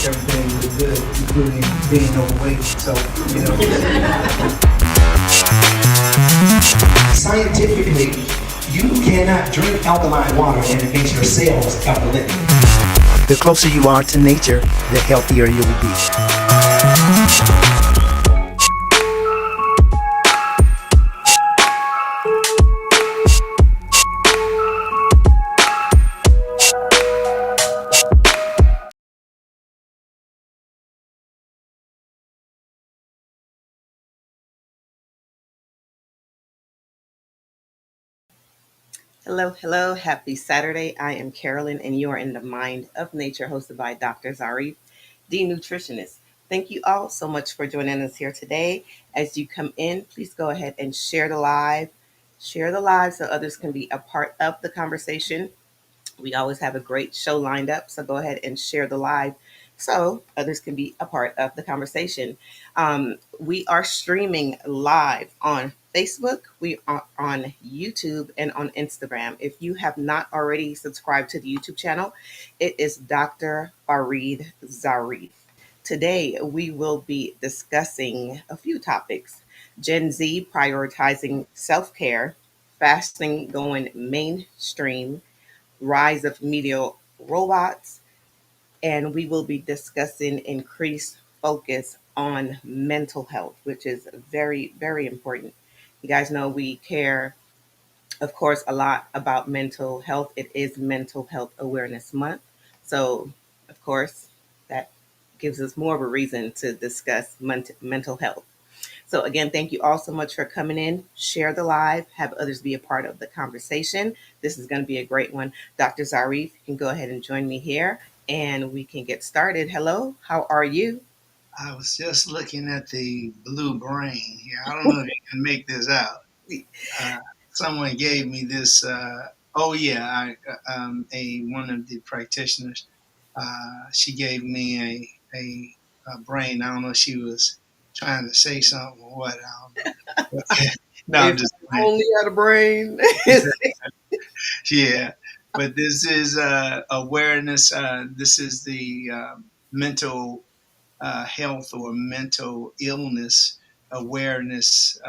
everything was good, including being overweight. So, scientifically, you cannot drink alkaline water and it makes your cells alkaline. The closer you are to nature, the healthier you will be. Hello, hello. Happy Saturday. I am Carolyn, and you are in the Mind of Nature, hosted by Dr. Zarif, the nutritionist. Thank you all so much for joining us here today. As you come in, please go ahead and share the live. Share the live so others can be a part of the conversation. We always have a great show lined up, so go ahead and share the live so others can be a part of the conversation. We are streaming live on Facebook, we are on YouTube, and on Instagram. If you have not already subscribed to the YouTube channel, it is Dr. Farid Zarif. Today, we will be discussing a few topics: Gen Z prioritizing self care, fasting going mainstream, rise of media robots, and we will be discussing increased focus on mental health, which is very, very important. You guys know we care, of course, a lot about mental health. It is Mental Health Awareness Month. So, of course, that gives us more of a reason to discuss mental health. So, again, thank you all so much for coming in. Share the live, have others be a part of the conversation. This is going to be a great one. Dr. Zarif, you can go ahead and join me here and we can get started. Hello, how are you? I was just looking at the blue brain here. I don't know if you can make this out. Uh, Someone gave me this. Oh yeah, a one of the practitioners. She gave me a brain. I don't know if she was trying to say something or what. I don't know. No, I'm If just you playing. only had a brain. Yeah, but this is awareness. This is the mental health or mental illness awareness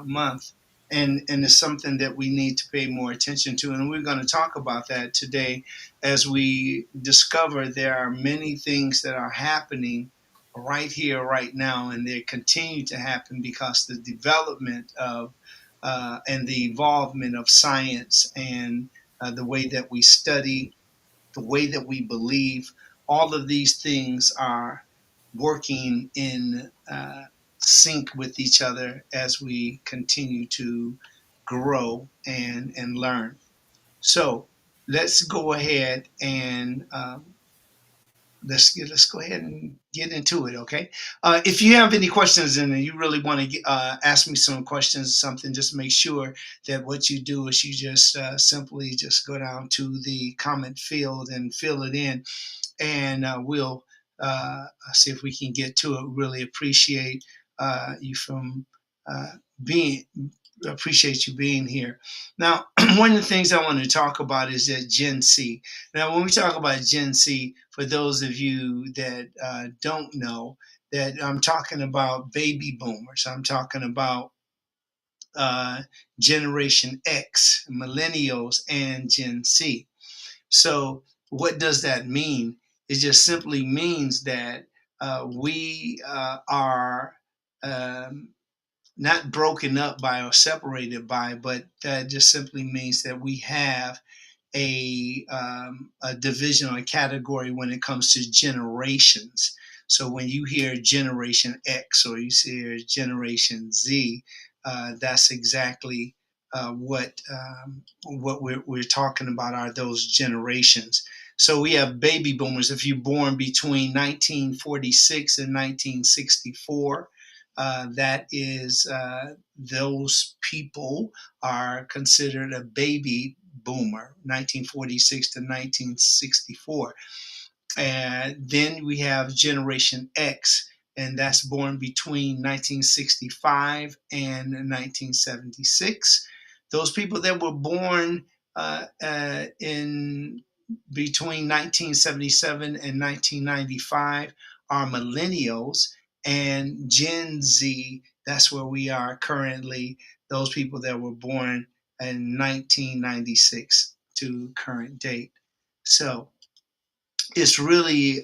month. And it's something that we need to pay more attention to. And we're going to talk about that today as we discover there are many things that are happening right here, right now, and they continue to happen because the development of and the involvement of science and the way that we study, the way that we believe, all of these things are working in sync with each other as we continue to grow and learn. So let's go ahead and let's go ahead and get into it. Okay. If you have any questions and you really want to ask me some questions or something, just make sure that what you do is you just simply just go down to the comment field and fill it in, and we'll see if we can get to it. Really appreciate you from uh, being appreciate you being here. Now, one of the things I want to talk about is that Gen Z. Now, when we talk about Gen Z, for those of you that don't know, that I'm talking about baby boomers. I'm talking about uh, Generation X, millennials, and Gen Z. So, what does that mean? It just simply means that we are um, not broken up by or separated by, but that just simply means that we have a division or a category when it comes to generations. So when you hear Generation X or you hear Generation Z, that's exactly what we're talking about are those generations. So we have baby boomers. If you're born between 1946 and 1964, that is those people are considered a baby boomer, 1946 to 1964. And then we have Generation X, and that's born between 1965 and 1976. Those people that were born in between 1977 and 1995 are millennials, and Gen Z, that's where we are currently, those people that were born in 1996 to current date. So it's really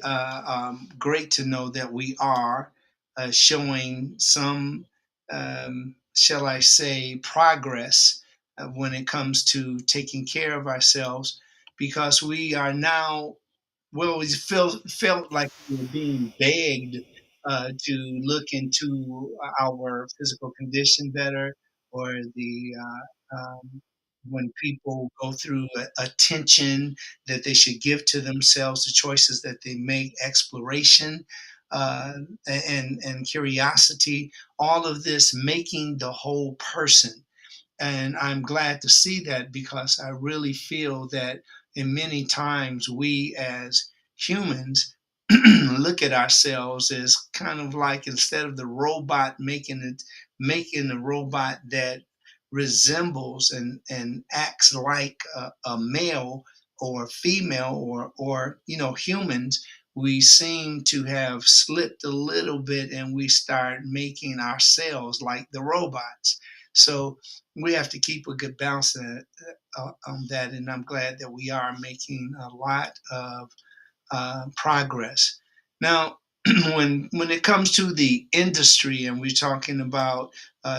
great to know that we are showing some, shall I say, progress when it comes to taking care of ourselves, because we are now, well, we felt like we were being begged to look into our physical condition better, or the when people go through attention that they should give to themselves, the choices that they make, exploration, uh, and curiosity, all of this making the whole person. And I'm glad to see that, because I really feel that in many times we as humans look at ourselves as kind of like, instead of the robot making a robot that resembles and acts like a male or female, or humans, we seem to have slipped a little bit, and we start making ourselves like the robots. So we have to keep a good balance on that, and I'm glad that we are making a lot of progress. Now, when it comes to the industry, and we're talking about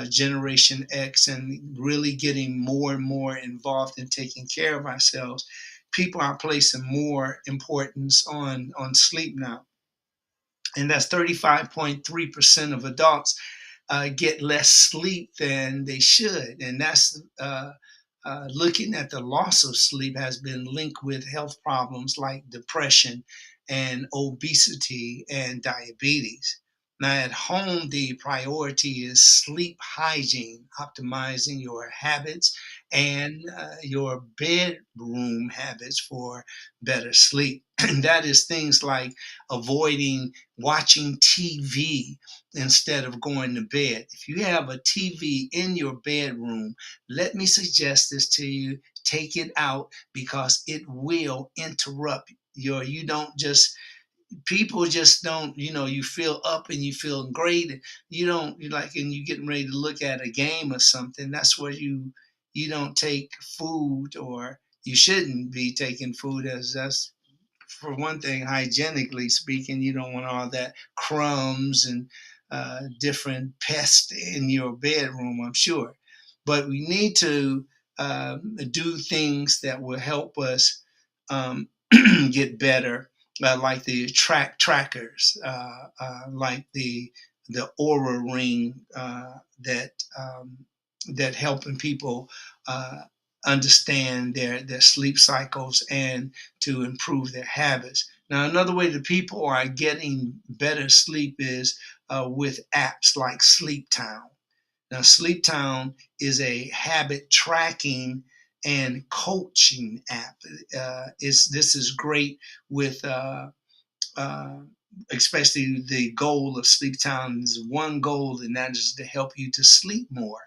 Generation X and really getting more and more involved in taking care of ourselves, people are placing more importance on sleep now, and that's 35.3% of adults get less sleep than they should. And that's looking at the loss of sleep has been linked with health problems like depression and obesity and diabetes. Now, at home, the priority is sleep hygiene, optimizing your habits and your bedroom habits for better sleep. And that is things like avoiding watching TV instead of going to bed. If you have a TV in your bedroom, let me suggest this to you: take it out, because it will interrupt you don't just, people just don't, you feel up and you feel great. You don't, you like, and you getting ready to look at a game or something. That's where you don't take food, or you shouldn't be taking food, as that's, for one thing, hygienically speaking, you don't want all that crumbs and different pests in your bedroom, I'm sure. But we need to do things that will help us um, get better, like the trackers, like the Aura Ring, that that helping people uh, understand their sleep cycles and to improve their habits. Now, another way that people are getting better sleep is with apps like Sleep Town. Now, Sleep Town is a habit tracking and coaching app. This is great with uh, especially the goal of Sleep Town is one goal, and that is to help you to sleep more.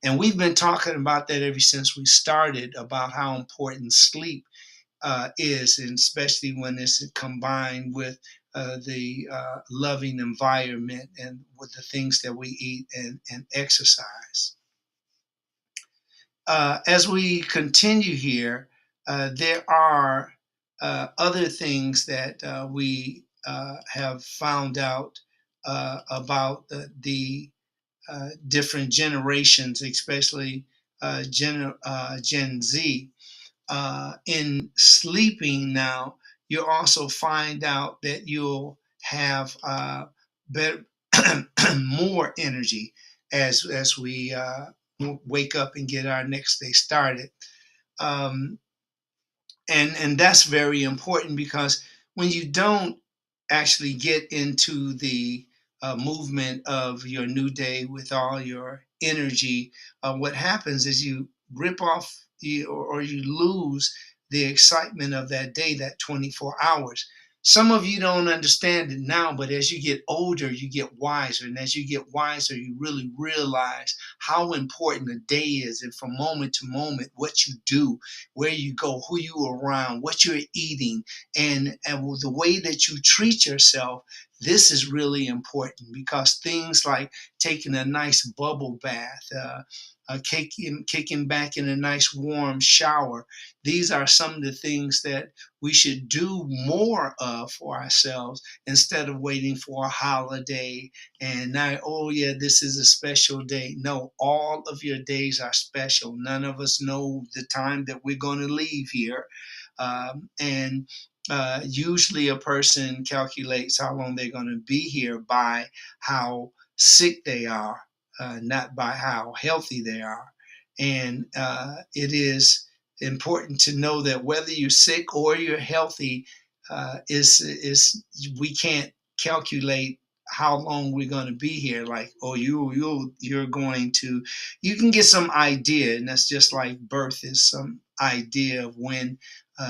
And we've been talking about that ever since we started, about how important sleep is, and especially when it's combined with the loving environment and with the things that we eat and exercise. As we continue here, there are other things that we have found out about the different generations, especially Gen Z. In sleeping now, you also find out that you'll have better, more energy as we wake up and get our next day started. Um, and that's very important, because when you don't actually get into the movement of your new day with all your energy, what happens is you rip off or you lose the excitement of that day, that 24 hours. Some of you don't understand it now, but as you get older, you get wiser. And as you get wiser, you really realize how important a day is. And from moment to moment, what you do, where you go, who you around, what you're eating, and the way that you treat yourself. This is really important because things like taking a nice bubble bath, kicking back in a nice warm shower, these are some of the things that we should do more of for ourselves instead of waiting for a holiday and now, oh yeah, this is a special day. No, all of your days are special. None of us know the time that we're going to leave here. And Usually a person calculates how long they're going to be here by how sick they are, not by how healthy they are. And it is important to know that whether you're sick or you're healthy, is we can't calculate how long we're going to be here. Like, oh, you're going to, you can get some idea, and that's just like birth is some idea of when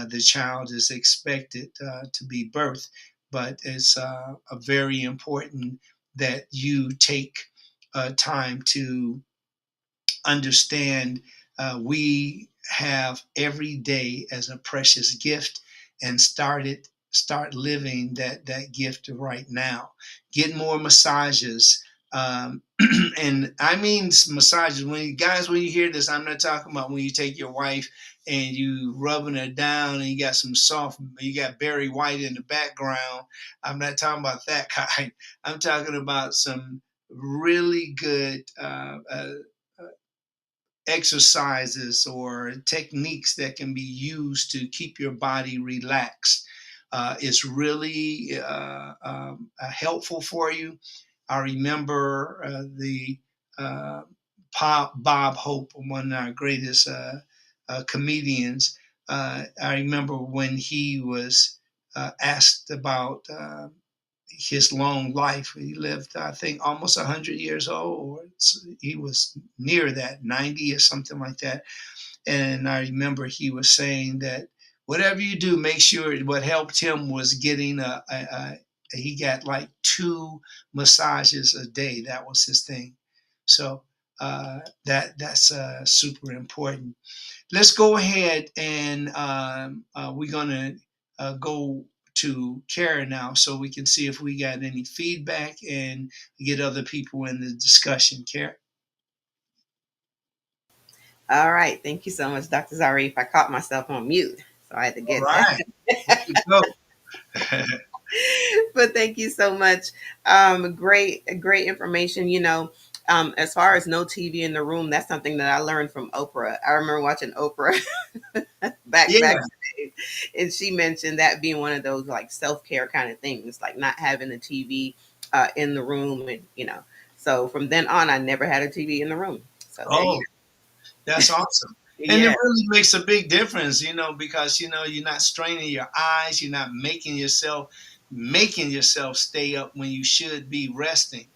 the child is expected to be birthed. But it's very important that you take time to understand we have every day as a precious gift and start living that gift right now. Get more massages. And I mean massages. When you guys, when you hear this, I'm not talking about when you take your wife and you rubbing her down and you got some soft, you got Barry White in the background. I'm not talking about that kind. I'm talking about some really good exercises or techniques that can be used to keep your body relaxed. Is really helpful for you. I remember the uh, Bob Hope, one of our greatest comedians. I remember when he was asked about his long life. He lived, I think, almost 100 years old. Or he was near that, 90 or something like that. And I remember he was saying that whatever you do, make sure what helped him was getting he got like 2 massages a day. That was his thing. So that's super important. Let's go ahead and we're going to go to Kara now so we can see if we got any feedback and get other people in the discussion. Kara? All right. Thank you so much, Dr. Zarif. I caught myself on mute, so I had to All get that. right. There you go. But thank you so much. Great information. As far as no TV in the room, that's something that I learned from Oprah. I remember watching Oprah back Yeah. today, and she mentioned that being one of those like self care kind of things, like not having a TV in the room, and So from then on, I never had a TV in the room. So there you Oh, that's awesome. go. And it Yeah. really makes a big difference, because you're not straining your eyes, you're not making yourself stay up when you should be resting.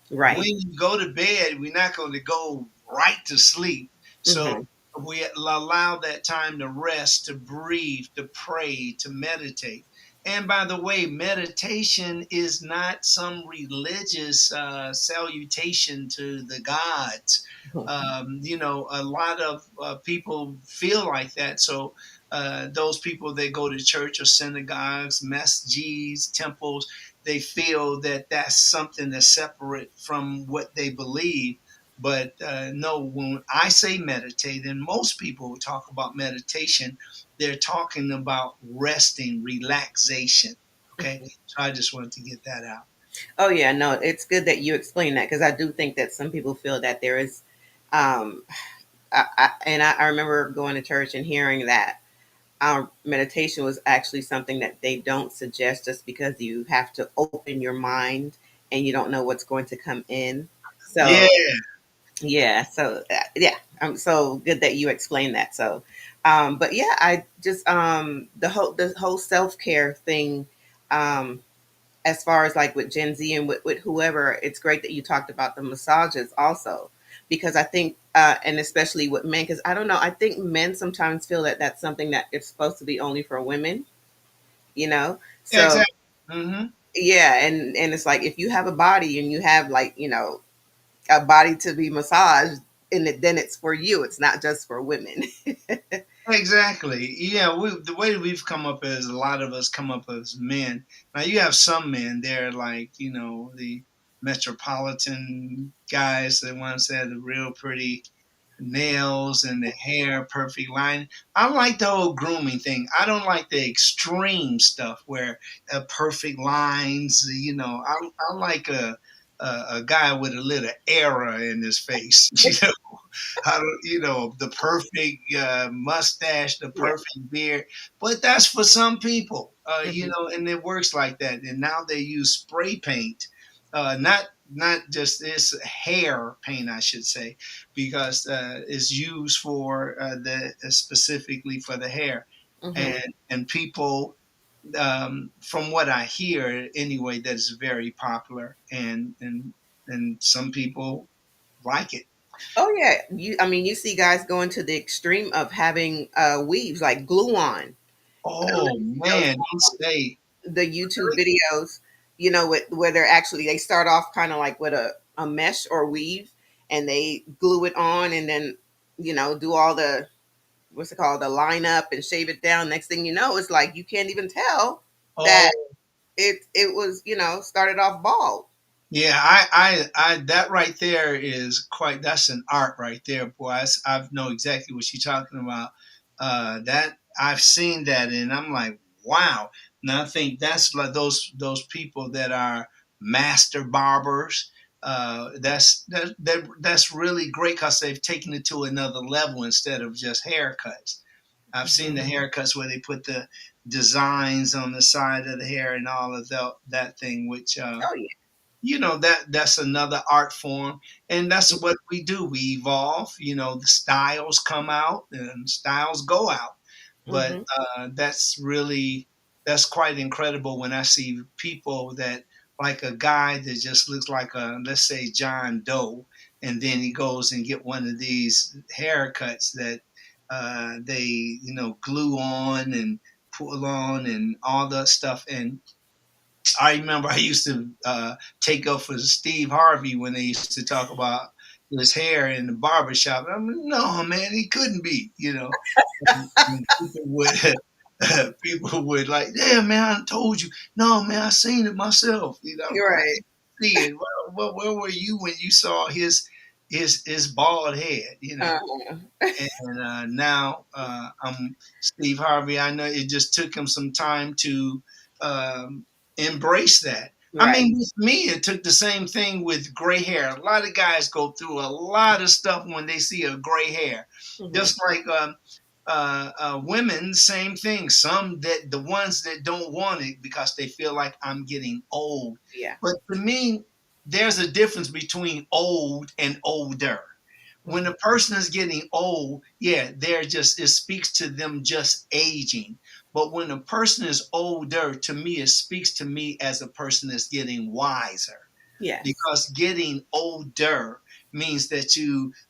When Right. you go to bed, we're not going to go right to sleep. So Hmm. we allow that time to rest, to breathe, to pray, to meditate. And by the way, meditation is not some religious salutation to the gods. A lot of people feel like that. So those people that go to church or synagogues, masjids, temples, they feel that that's something that's separate from what they believe. But no, when I say meditate, and most people talk about meditation, they're talking about resting, relaxation. Okay, so I just wanted to get that out. Oh yeah, no, it's good that you explain that because I do think that some people feel that there is, um, I remember going to church and hearing that our meditation was actually something that they don't suggest just because you have to open your mind and you don't know what's going to come in. Yeah, So yeah, so yeah, so good that you explained that. So, but yeah, I just the whole self care thing. Um, as far as like with Gen Z and with whoever, it's great that you talked about the massages also, because I think, and especially with men, because I don't know, I think men sometimes feel that that's something that it's supposed to be only for women, you know? yeah, So, exactly. Hmm. Yeah, and it's like if you have a body and you have like, a body to be massaged, and then it's for you. It's not just for women. Exactly. Yeah, the way we've come up as a lot of us come up as men. Now you have some men, they're like, the metropolitan guys, the ones that have the real pretty nails and the hair perfect line. I like the whole grooming thing. I don't like the extreme stuff where perfect lines. I like a guy with a little era in his face. How do the perfect mustache, the Yeah. perfect beard. But that's for some people, Hmm. and it works like that. And now they use spray paint, not just this hair paint, I should say, because it's used for the specifically for the hair, Hmm. and people. From what I hear, anyway, that is very popular, and some people like it. Oh yeah, I mean, you see guys going to the extreme of having weaves like glue on. I don't know Oh if you see those, man, you say the YouTube videos, where they're actually, they start off kind of like with a mesh or weave, and they glue it on, and then do all the, what's it called, the line up and shave it down. Next thing you know, it's like you can't even tell that oh it was, started off bald. yeah, I that right there is quite. That's an art right there, boy. I know exactly what you're talking about. That I've seen that, and I'm like, wow. Now I think that's like those people that are master barbers. That's really great because they've taken it to another level instead of just haircuts. I've seen the Hmm. haircuts where they put the designs on the side of the hair and all of that thing, which Oh yeah. that's another art form, and that's what we do. We evolve. The styles come out and styles go out, but Hmm. that's quite incredible when I see people that, like a guy that just looks like a, let's say, John Doe, and then he goes and get one of these haircuts that they glue on and pull on and all that stuff. And I remember I used to take up for Steve Harvey when they used to talk about his hair in the barbershop. I'm like, no, man, he couldn't be. And people would people would like, yeah, man, I told you. No, man, I seen it myself. You're I right. didn't see it. Where were you when you saw his bald head? Uh-huh. And now I'm Steve Harvey. I know it just took him some time to embrace that. I Right. mean, with me, it took the same thing with gray hair. A lot of guys go through a lot of stuff when they see a gray hair, Hmm. just like women, same thing. Some that the ones that don't want it because they feel like I'm getting old. Yeah. But to me, there's a difference between old and older. When Hmm. a person is getting old, yeah, it speaks to them just aging. But when a person is older, to me, it speaks to me as a person that's getting wiser. Yes. Because getting older means that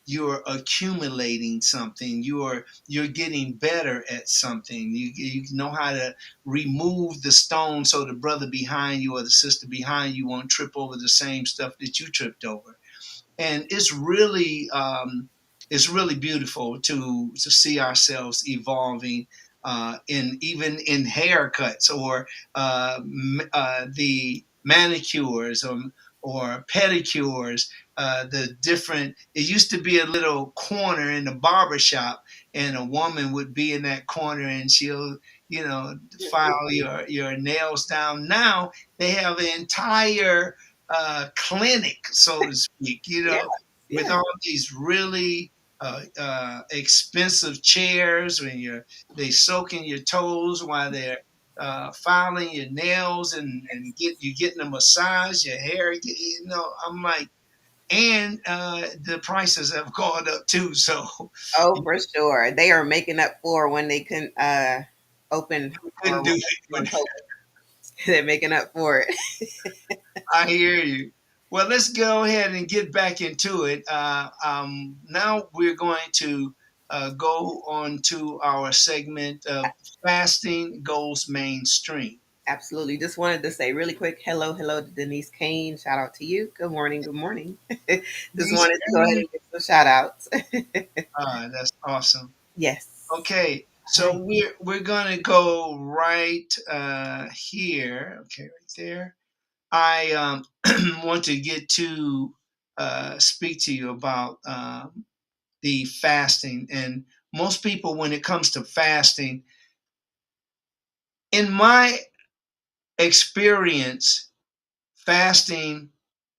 you're accumulating something. You're getting better at something. You know how to remove the stone so the brother behind you or the sister behind you won't trip over the same stuff that you tripped over. And it's really beautiful to see ourselves evolving in even in haircuts or the manicures or pedicures. The different, it used to be a little corner in the barber shop, and a woman would be in that corner and she'll file your nails down. Now they have an entire clinic, so to speak, Yes. with Yes. all these really expensive chairs when they soaking your toes while they're filing your nails and you getting a massage, your hair. I'm like, and the prices have gone up too. So Oh, you for sure. They are making up for when they couldn't open, couldn't or do when it. during COVID. They're making up for it. I hear you. Well, let's go ahead and get back into it. Now we're going to go on to our segment of fasting goes mainstream. Absolutely. Just wanted to say really quick hello to Denise Kane. Shout out to you. Good morning. Good morning. Just Nice. wanted to go ahead and give some shout outs. That's awesome. Yes. Okay, All so right. we're gonna go right here. Okay, right there. I want to get to speak to you about the fasting. And most people, when it comes to fasting, in my experience, fasting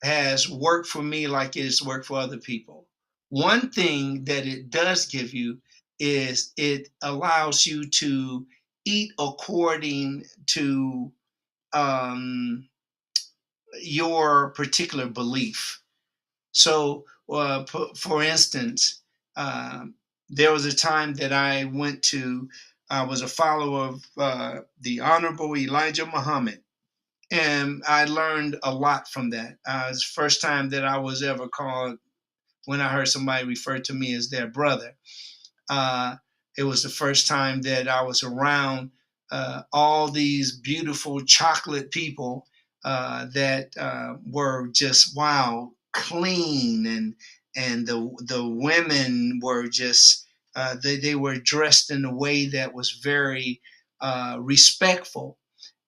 has worked for me like it's worked for other people. One thing that it does give you is it allows you to eat according to um, your particular belief. So, for instance, there was a time that I was a follower of the Honorable Elijah Muhammad, and I learned a lot from that. It's the first time that I was ever called, when I heard somebody refer to me as their brother. Uh, it was the first time that I was around all these beautiful chocolate people that were just wow, clean, and the women were just they were dressed in a way that was very respectful,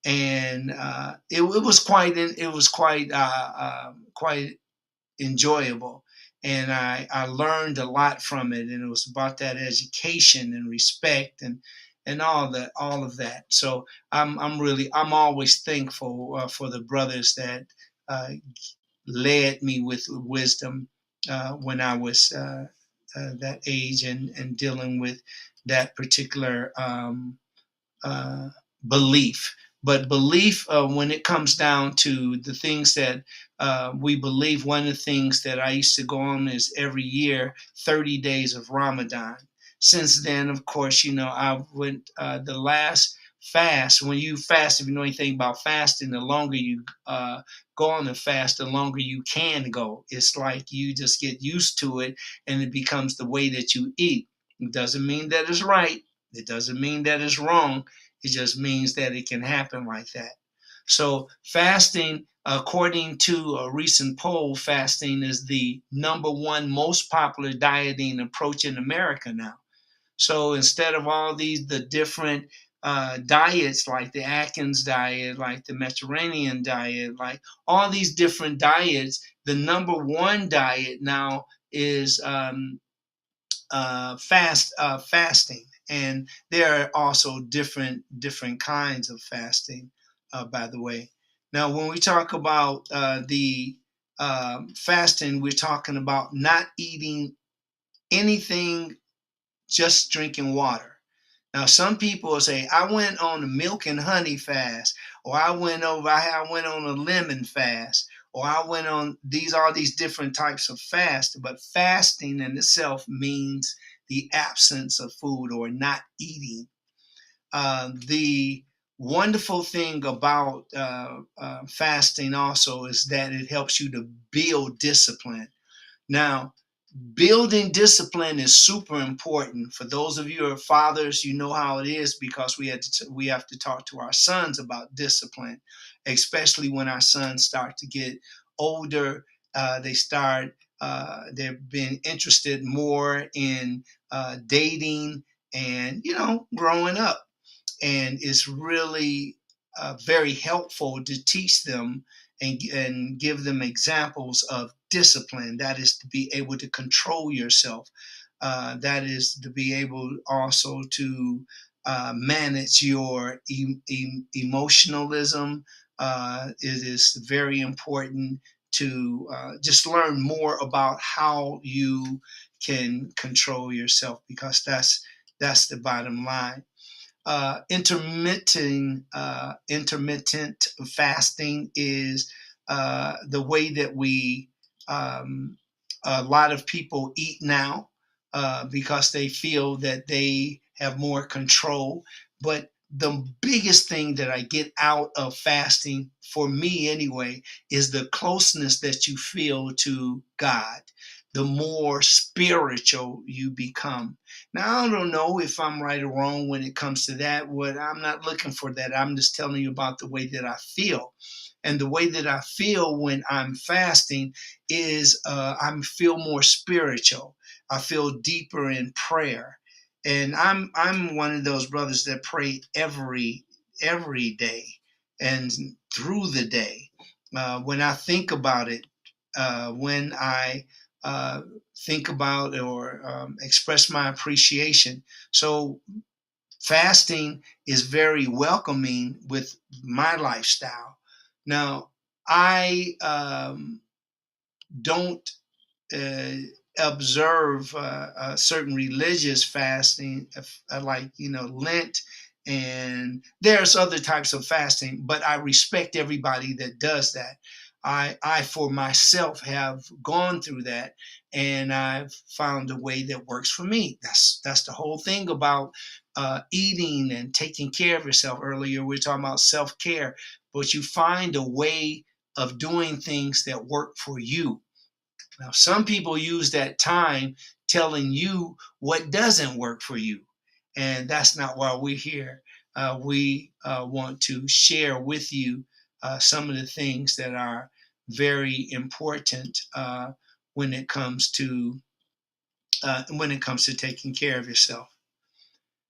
and it was quite enjoyable, and I learned a lot from it, and it was about that education and respect and all of that. So I'm always thankful for the brothers that uh, led me with wisdom when I was that age, and dealing with that particular uh, belief. But belief, when it comes down to the things that we believe, one of the things that I used to go on is every year 30 days of Ramadan. Since then, of course, I went the last fast. When you fast, if you know anything about fasting, the longer you go on the fast, the longer you can go. It's like you just get used to it, and it becomes the way that you eat. It doesn't mean that it's right. It doesn't mean that it's wrong. It just means that it can happen like that. So, fasting, according to a recent poll, fasting is the number one most popular dieting approach in America now. So, instead of all the different diets like the Atkins diet, like the Mediterranean diet, like all these different diets, the number one diet now is fasting, and there are also different kinds of fasting. By the way, now when we talk about the fasting, we're talking about not eating anything, just drinking water. Now, some people will say, "I went on a milk and honey fast," or I went on a lemon fast," or "I went on all these different types of fast." But fasting in itself means the absence of food or not eating. The wonderful thing about fasting also is that it helps you to build discipline. Now, building discipline is super important. For those of you who are fathers, you know how it is, because we have to talk to our sons about discipline, especially when our sons start to get older. They've been interested more in dating and growing up, and it's really very helpful to teach them and give them examples of discipline. That is to be able to control yourself. That is to be able also to manage your emotionalism. It is very important to just learn more about how you can control yourself, because that's the bottom line. Intermittent fasting is the way that um, a lot of people eat now, because they feel that they have more control. But the biggest thing that I get out of fasting, for me anyway, is the closeness that you feel to God. the more spiritual you become. Now, I don't know if I'm right or wrong when it comes to that. What I'm not looking for that. I'm just telling you about the way that I feel. And the way that I feel when I'm fasting is I feel more spiritual. I feel deeper in prayer. And I'm one of those brothers that pray every day and through the day. When I think about it, when I uh, think about or express my appreciation. So fasting is very welcoming with my lifestyle. Now, I don't uh, observe certain religious fasting, like Lent, and there's other types of fasting. But I respect everybody that does that. I for myself have gone through that, and I've found a way that works for me. That's the whole thing about eating and taking care of yourself. Earlier we were talking about self care, but you find a way of doing things that work for you. Now, some people use that time telling you what doesn't work for you. And that's not why we're here. We want to share with you some of the things that are very important when it comes to taking care of yourself.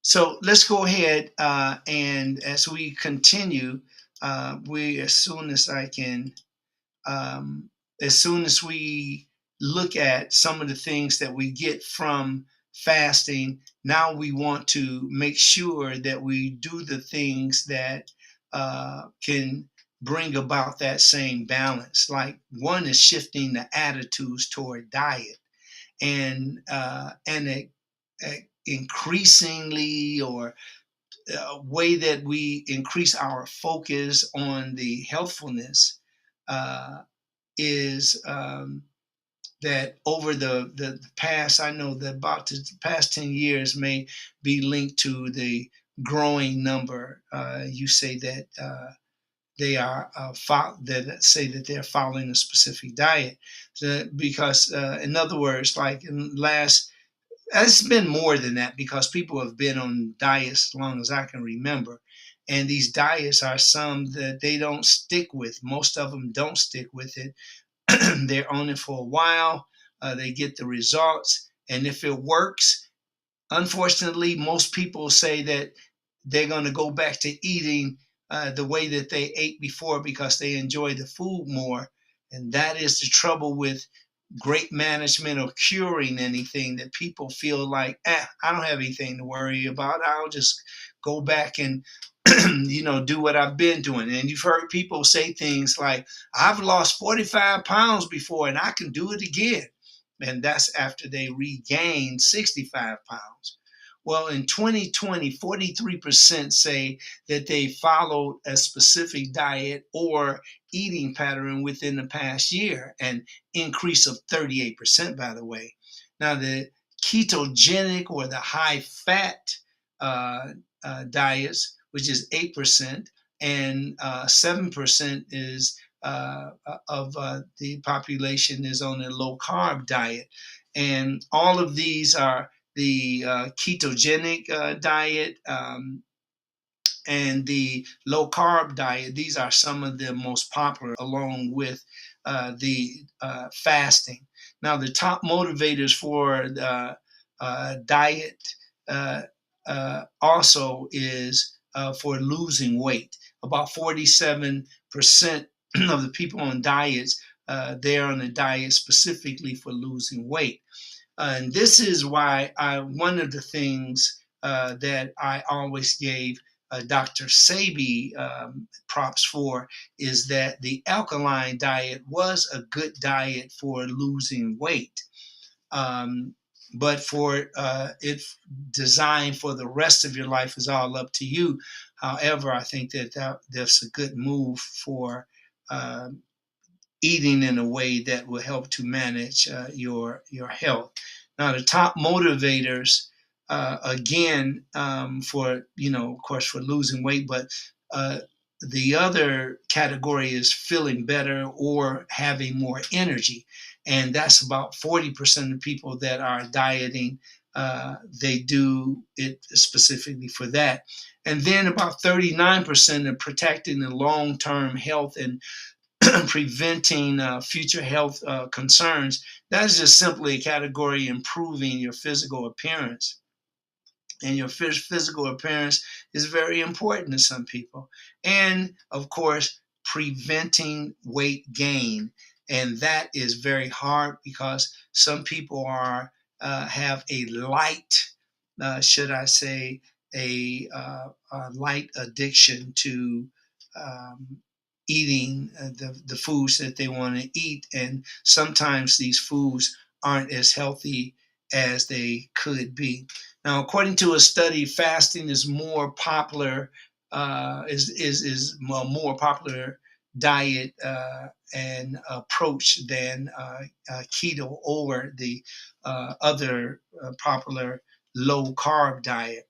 So let's go ahead and as we continue, we as soon as I can um, as soon as we look at some of the things that we get from fasting, now we want to make sure that we do the things that can bring about that same balance. Like one is shifting the attitudes toward diet, and increasingly or a way that we increase our focus on the healthfulness uh, is that over the past, I know that about the past 10 years may be linked to the growing number. You say that they are that say that they're following a specific diet. So, because, in other words, like in last, it's been more than that because people have been on diets as long as I can remember. And these diets are some that they don't stick with. Most of them don't stick with it. They're on it for a while. They get the results, and if it works, unfortunately, most people say that they're going to go back to eating the way that they ate before because they enjoy the food more. And that is the trouble with great management or curing anything, that people feel like, I don't have anything to worry about. I'll just go back and do what I've been doing. And you've heard people say things like, I've lost 45 pounds before and I can do it again. And that's after they regained 65 pounds. Well, in 2020, 43% say that they followed a specific diet or eating pattern within the past year, an increase of 38%, by the way. Now, the ketogenic or the high fat diets, which is 8%, and 7% is of the population is on a low carb diet. And all of these are the ketogenic diet, and the low carb diet. These are some of the most popular, along with the fasting. Now, the top motivators for the diet uh, also is for losing weight. About 47% of the people on diets, they're on a diet specifically for losing weight. And this is why one of the things that I always gave Dr. Sebi props for is that the alkaline diet was a good diet for losing weight. Um, but for it designed for the rest of your life is all up to you. However, I think that's a good move for uh, eating in a way that will help to manage your health. Now, the top motivators, again, for of course, for losing weight, but uh, the other category is feeling better or having more energy. and that's about 40% of people that are dieting. They do it specifically for that. And then about 39% are protecting the long term health and preventing future health concerns. That's just simply a category improving your physical appearance. And your physical appearance is very important to some people. And of course, preventing weight gain. And that is very hard because some people have a light, should I say, a light addiction to um, eating the foods that they want to eat. And sometimes these foods aren't as healthy as they could be. Now, according to a study, fasting is more popular, is a more popular diet and approach than keto or the other popular low carb diet.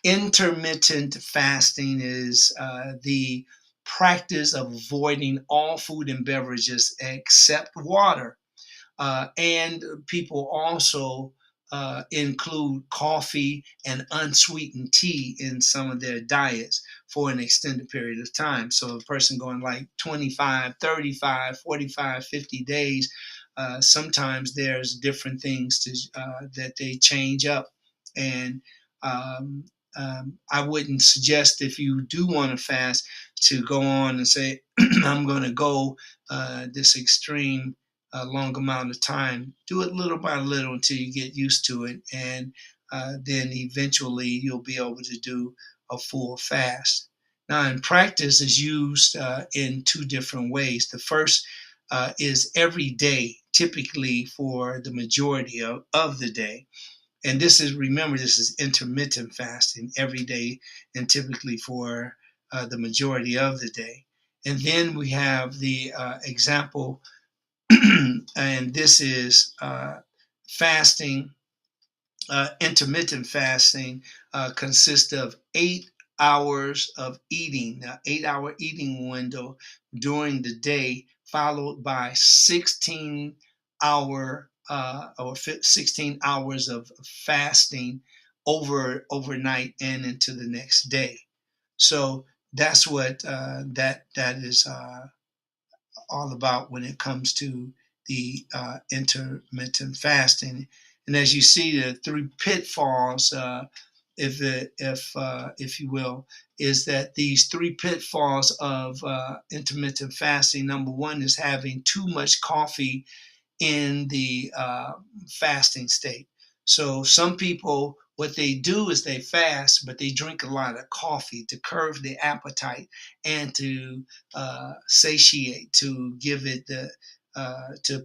Intermittent fasting is the practice of avoiding all food and beverages except water, and people also include coffee and unsweetened tea in some of their diets for an extended period of time. So a person going like 25, 35, 45, 50 days, sometimes there's different things that they change up. And um, I wouldn't suggest, if you do want to fast, to go on and say, I'm going to go this extreme a long amount of time. Do it little by little until you get used to it, and then eventually you'll be able to do a full fast. Now, in practice, is used in two different ways. The first is every day, typically for the majority of the day. And this is, remember, this is intermittent fasting every day and typically for the majority of the day. And then we have the example and this is fasting. Intermittent fasting consists of 8 hours of eating, now 8 hour eating window during the day, followed by 16 hour or 16 hours of fasting overnight and into the next day. So that's what that is all about when it comes to the intermittent fasting. And as you see, the three pitfalls, if you will, is that these three pitfalls of intermittent fasting. Number one is having too much coffee in the fasting state. So some people, what they do is they fast, but they drink a lot of coffee to curb the appetite and to satiate, to give it to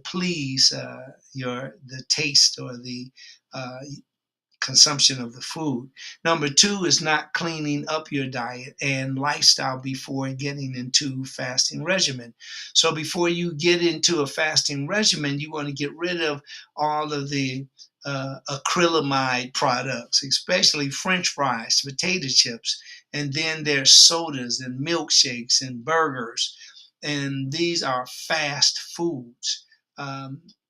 please the taste or the uh, consumption of the food. Number two is not cleaning up your diet and lifestyle before getting into fasting regimen. So before you get into a fasting regimen, you want to get rid of all of the acrylamide products, especially French fries, potato chips, and then there's sodas and milkshakes and burgers. And these are fast foods.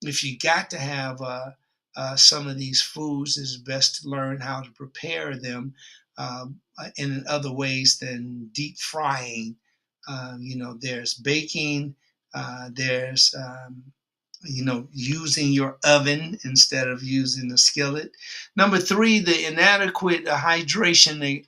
If you got to have some of these foods, is best to learn how to prepare them in other ways than deep frying. There's baking, there's using your oven instead of using the skillet. Number three, the inadequate hydration,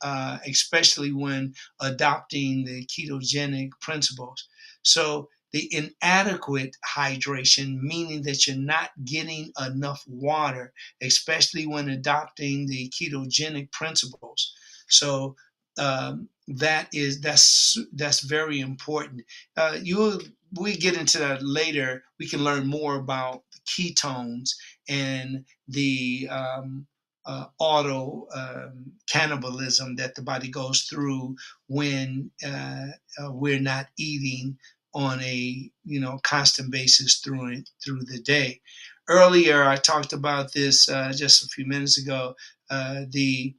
especially when adopting the ketogenic principles. So the inadequate hydration, meaning that you're not getting enough water, especially when adopting the ketogenic principles. So that's very important. You We get into that later. We can learn more about ketones and the auto cannibalism that the body goes through when we're not eating on a constant basis through the day. Earlier, I talked about this just a few minutes ago. The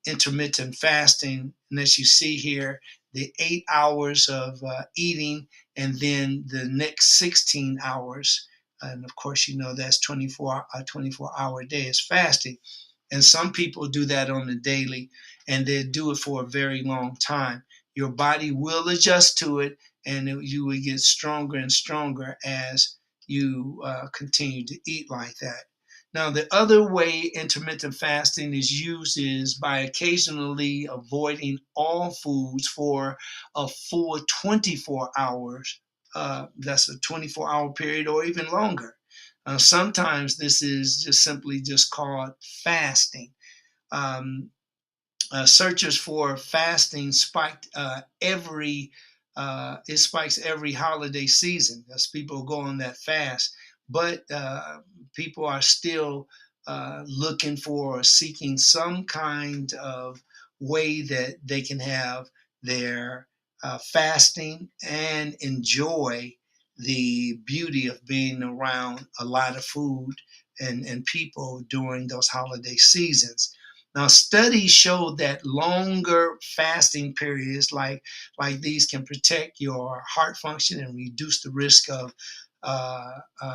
intermittent fasting, and as you see here, the 8 hours of eating, and then the next 16 hours and of course, that's 24-hour day is fasting. And some people do that on the daily, and they do it for a very long time. Your body will adjust to it, and you will get stronger and stronger as you continue to eat like that. Now, the other way intermittent fasting is used is by occasionally avoiding all foods for a full 24 hours. That's a 24-hour period or even longer. Sometimes this is just simply just called fasting. Um, Searches for fasting spiked every it spikes every holiday season as people go on that fast, but people are still looking for or seeking some kind of way that they can have their fasting and enjoy the beauty of being around a lot of food and people during those holiday seasons. Now, studies show that longer fasting periods like these can protect your heart function and reduce the risk of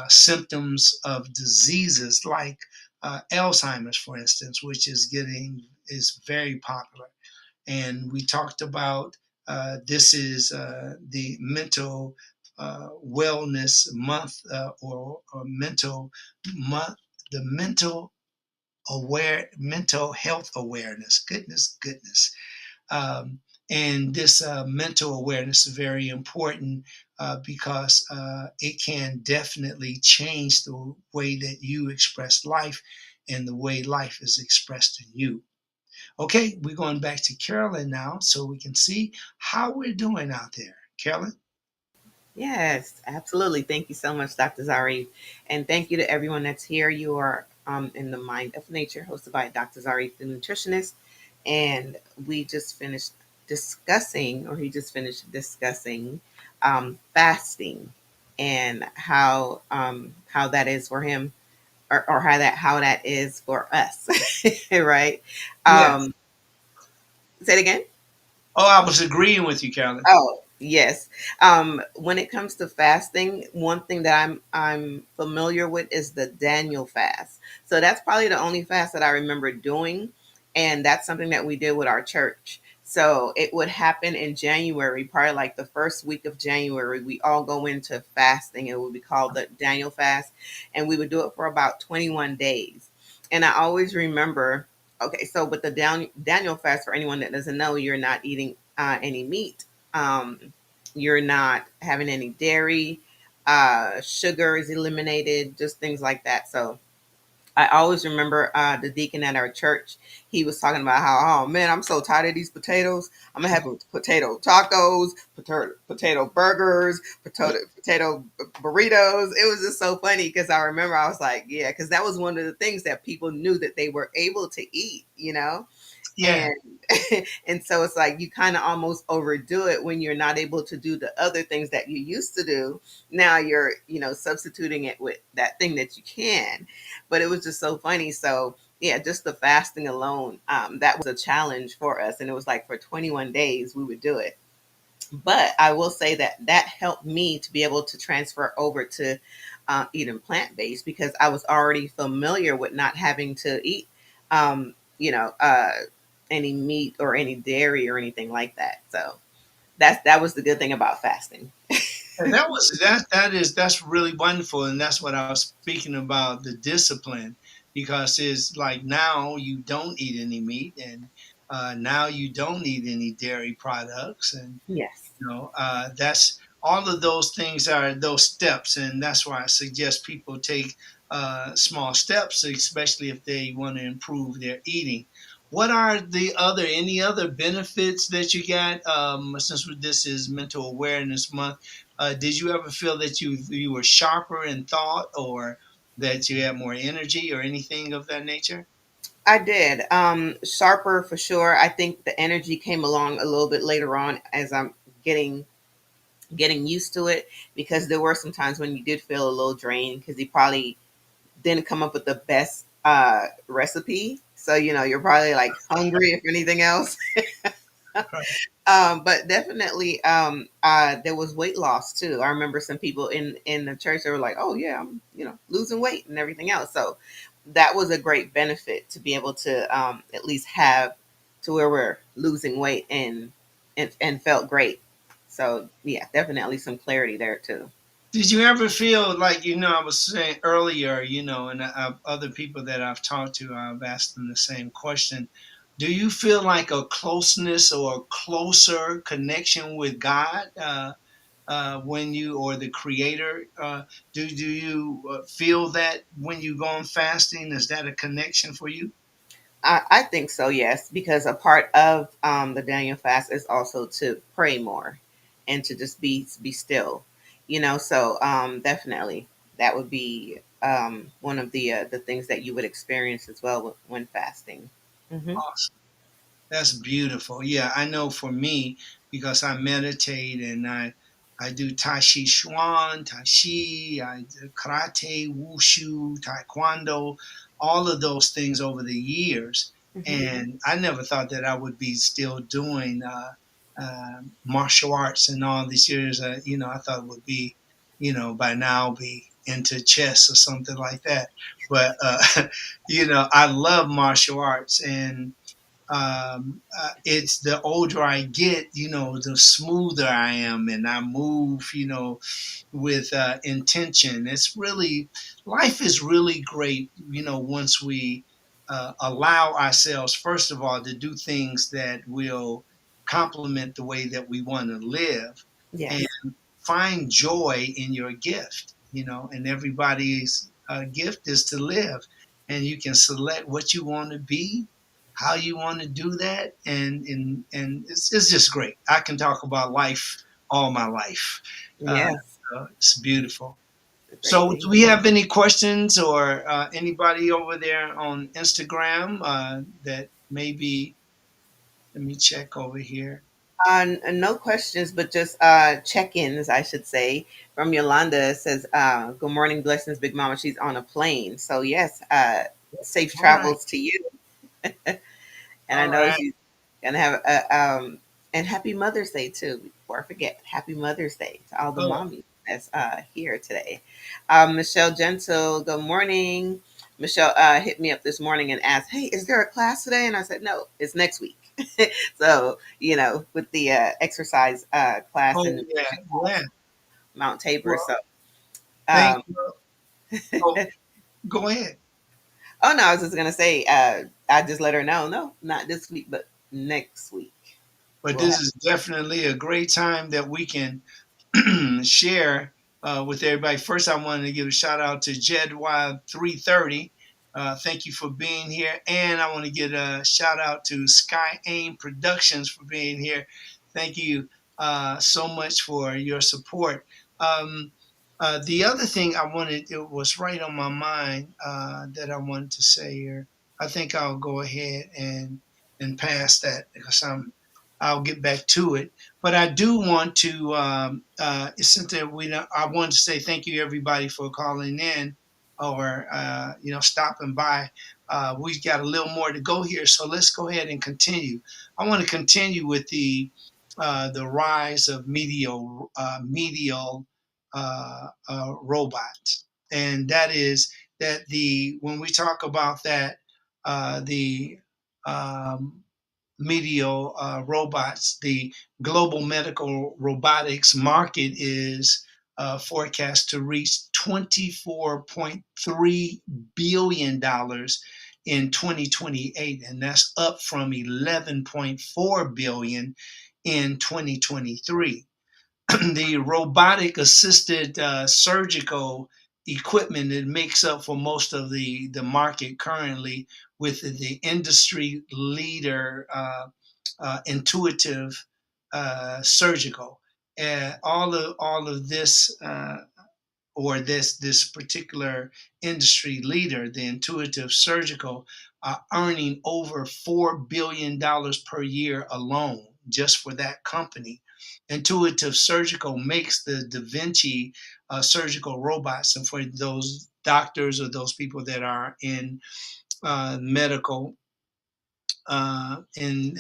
symptoms of diseases like Alzheimer's, for instance, which is very popular. And we talked about this is the mental wellness month or mental month, the mental health awareness. Goodness. Um, and this mental awareness is very important because it can definitely change the way that you express life and the way life is expressed in you. Okay, we're going back to Carolyn now so we can see how we're doing out there. Carolyn? Yes, absolutely. Thank you so much, Dr. Zarif. And thank you to everyone that's here. You are in the Mind of Nature, hosted by Dr. Zarif, the nutritionist. And we just finished discussing, or he just finished discussing, fasting and how that is for him, or how that is for us, right? Yes. Um, Say it again. Oh, I was agreeing with you, Carolyn. Oh, yes. When it comes to fasting, one thing that I'm familiar with is the Daniel fast. So that's probably the only fast that I remember doing, and that's something that we did with our church. So it would happen in January, probably like the first week of January. We all go into fasting. It would be called the Daniel fast, and we would do it for about 21 days. And I always remember. Okay, so with the Daniel fast, for anyone that doesn't know, you're not eating any meat, you're not having any dairy, sugar is eliminated, just things like that. So I always remember the deacon at our church. He was talking about how, oh man, I'm so tired of these potatoes. I'm gonna have potato tacos, potato burgers, potato burritos. It was just so funny because I remember I was like, yeah, because that was one of the things that people knew that they were able to eat, Yeah, and and so it's like you kind of almost overdo it when you're not able to do the other things that you used to do. Now you're substituting it with that thing that you can. But it was just so funny. So yeah, just the fasting alone, that was a challenge for us, and it was like for 21 days we would do it. But I will say that that helped me to be able to transfer over to eating plant-based, because I was already familiar with not having to eat um, you know uh, any meat or any dairy or anything like that. So that was the good thing about fasting. and that's really wonderful, and that's what I was speaking about, the discipline, because it's like now you don't eat any meat, and now you don't eat any dairy products, and Yes. that's all of those things are those steps, and that's why I suggest people take small steps, especially if they want to improve their eating. What are the other any other benefits that you got? Since this is Mental Awareness Month, did you ever feel that you were sharper in thought, or that you had more energy, or anything of that nature? I did. Sharper for sure. I think the energy came along a little bit later on as I'm getting getting used to it, because there were some times when you did feel a little drained because you probably didn't come up with the best recipe. So you're probably like hungry if anything else. Right. But definitely, there was weight loss too. I remember some people in the church, they were like, "Oh yeah, I'm losing weight and everything else." So that was a great benefit to be able to at least have to where we're losing weight and felt great. So yeah, definitely some clarity there too. Did you ever feel like, I was saying earlier, and other people that I've talked to, I've asked them the same question. Do you feel like a closeness or a closer connection with God when you, or the Creator? Do you feel that when you go on fasting? Is that a connection for you? I think so, yes, because a part of the Daniel fast is also to pray more and to just be still, So definitely, that would be one of the things that you would experience as well when fasting. Hmm. Awesome. That's beautiful. Yeah, I know for me, because I meditate and I do Tai Chi Chuan, Tai Chi, I do karate, wushu, taekwondo, all of those things over the years. Hmm. And I never thought that I would be still doing martial arts and all these years. I thought it would be, by now be into chess or something like that. But, I love martial arts, and it's the older I get, the smoother I am, and I move, with intention. Life is really great, once we allow ourselves, first of all, to do things that will complement the way that we want to live, and Yes. find joy in your gift, and everybody's gift is to live, and you can select what you want to be, how you want to do that, and it's just great. I can talk about life all my life. uh, Yes. it's beautiful. A great So do thing. we have any questions, or anybody over there on Instagram that maybe, let me check over here. No questions, but just check-ins, I should say. From Yolanda, it says, "Good morning, blessings, Big Mama." She's on a plane, so yes, safe All right. travels to you. And I All know right. she's gonna have and happy Mother's Day too. Before I forget, happy Mother's Day to all the Oh, mommies that's here today. Michelle Gentle, good morning. Michelle hit me up this morning and asked, "Hey, is there a class today?" And I said, "No, it's next week." So with the exercise class oh in yeah, yeah. Mount Tabor. Well, So, thank um, you. Oh, go ahead. oh no, I was just gonna say, I just let her know, no, not this week, but next week But we'll this have. is definitely a great time that we can share with everybody. First, I wanted to give a shout out to Jedwild 330. Thank you for being here. And I want to give a shout out to Sky Aim Productions for being here. Thank you so much for your support. Um, the other thing it was right on my mind that I wanted to say here. I think I'll go ahead and pass that, because I'll get back to it. But I do want to, since I want to say thank you everybody for calling in, or stopping by. We've got a little more to go here, so let's go ahead and continue. I want to continue with the rise of medial robots, and that is that the when we talk about that, the um, medial robots, the global medical robotics market is forecast to reach $24.3 billion in 2028, and that's up from 11.4 billion in 2023. The robotic assisted surgical equipment that makes up for most of the market currently, with the industry leader intuitive surgical. All of this, or this particular industry leader, the intuitive surgical, are earning over $4 billion per year alone, just for that company. Intuitive surgical makes the Da Vinci surgical robots, and for those doctors or those people that are in medical in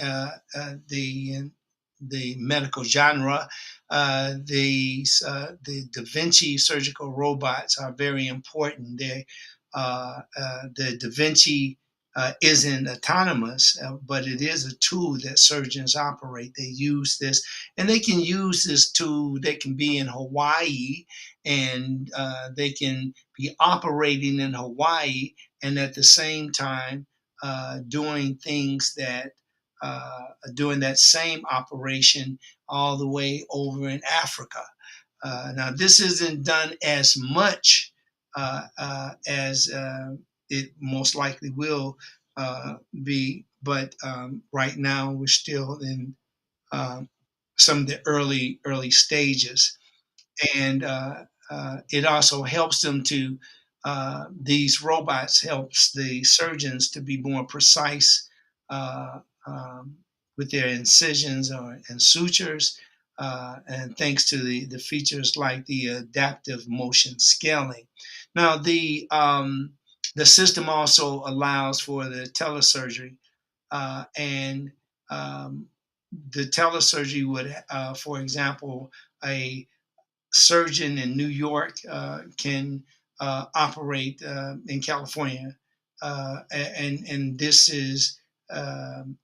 the medical genre. The Da Vinci surgical robots are very important. The Da Vinci isn't autonomous, but it is a tool that surgeons operate. They use this, and they can use this tool. They can be in Hawaii, and they can be operating in Hawaii, and at the same time doing things that doing that same operation all the way over in Africa. Now, this isn't done as much as it most likely will be, but right now we're still in um, some of the early stages, and it also helps them to these robots helps the surgeons to be more precise uh, um, with their incisions and sutures, and thanks to the features like the adaptive motion scaling. Now the system also allows for the telesurgery, and um, the telesurgery would, for example, a surgeon in New York can operate in California, and this is um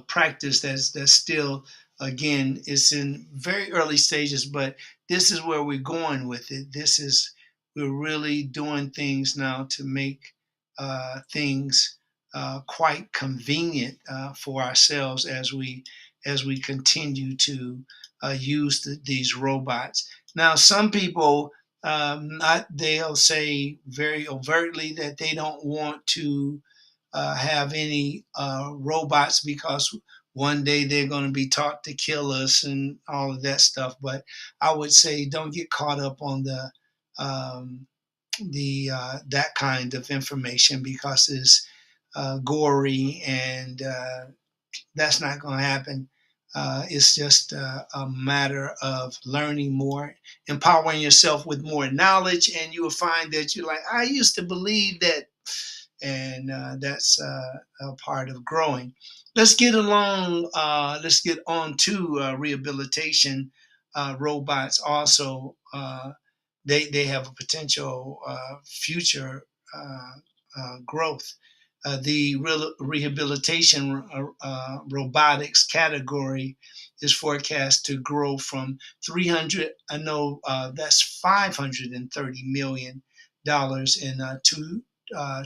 practice that's still, again, it's in very early stages, but this is where we're going with it. This is, we're really doing things now to make things quite convenient for ourselves as we continue to use these robots. Now some people, not, they'll say very overtly that they don't want to have any robots because one day they're going to be taught to kill us and all of that stuff. But I would say don't get caught up on um, the that kind of information because it's gory, and that's not going to happen. It's just a matter of learning more, empowering yourself with more knowledge, and you will find that you're like, I used to believe that, and that's a part of growing. Let's get along. Let's get on to rehabilitation robots. Also, they have a potential future growth. The rehabilitation robotics category is forecast to grow from 300. I know that's 530 million dollars in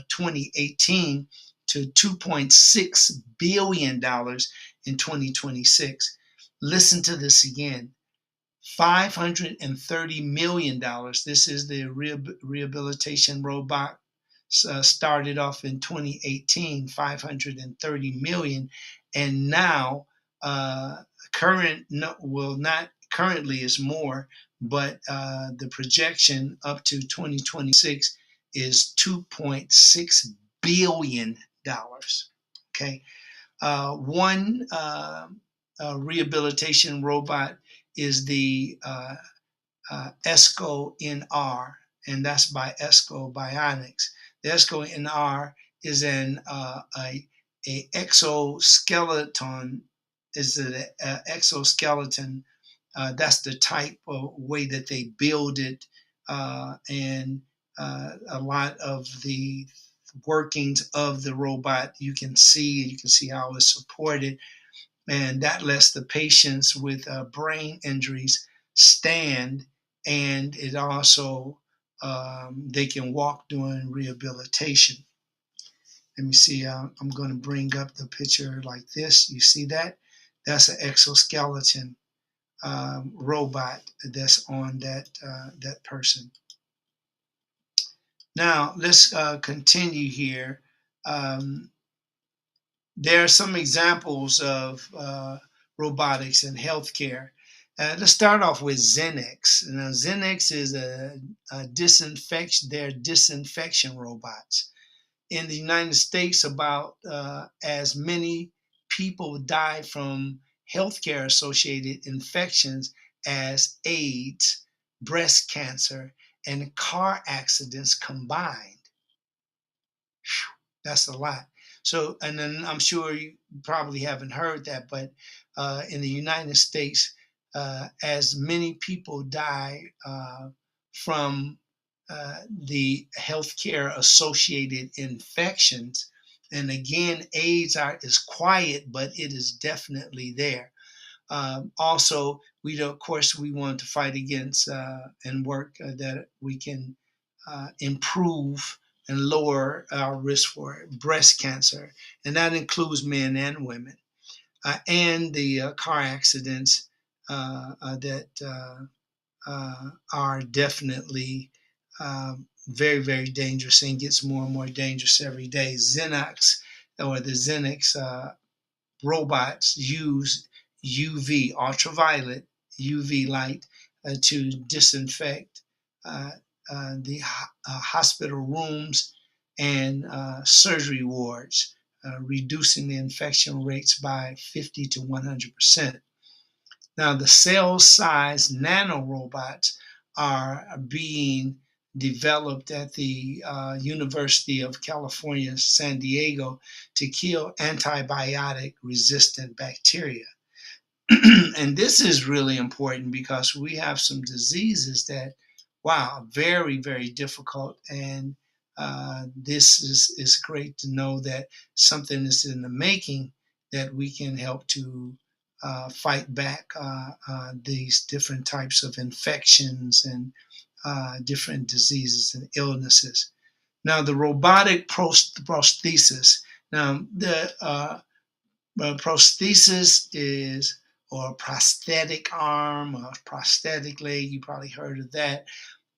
2018 to 2.6 billion dollars in 2026. Listen to this again. $530 million. This is the rehabilitation robot. Started off in 2018, 530 million, and now current, no, well, not currently, is more, but the projection up to 2026 is 2.6 billion dollars. Okay, one rehabilitation robot is the ESCO NR, and that's by ESCO Bionics. The ESCO NR is a exoskeleton, is an exoskeleton. That's the type of way that they build it, and a lot of the workings of the robot you can see how it's supported, and that lets the patients with brain injuries stand, and it also they can walk during rehabilitation. Let me see. I'm going to bring up the picture like this. You see that? That's an exoskeleton robot that's on that person. Now let's continue here. Um, there are some examples of robotics in healthcare. Let's start off with Xenex. Now, Xenex is a disinfection. They're disinfection robots. In the United States, about as many people die from healthcare associated infections as AIDS, breast cancer, and car accidents combined. That's a lot. So, and then I'm sure you probably haven't heard that, but in the United States, as many people die from the healthcare associated infections. And again, is quiet, but it is definitely there. Also, of course, we want to fight against and work that we can improve and lower our risk for breast cancer, and that includes men and women, and the car accidents that are definitely very, very dangerous and gets more and more dangerous every day. The Xanax robots use UV, ultraviolet UV light, to disinfect uh, the hospital rooms and surgery wards, reducing the infection rates by 50 to 100%. Now, the cell sized nanorobots are being developed at the University of California, San Diego, to kill antibiotic resistant bacteria. And this is really important because we have some diseases that, wow, very, very difficult. And is great to know that something is in the making that we can help to fight back these different types of infections and different diseases and illnesses. Now, the robotic prosthesis. Now, the prosthesis is, or prosthetic arm or prosthetic leg. You probably heard of that.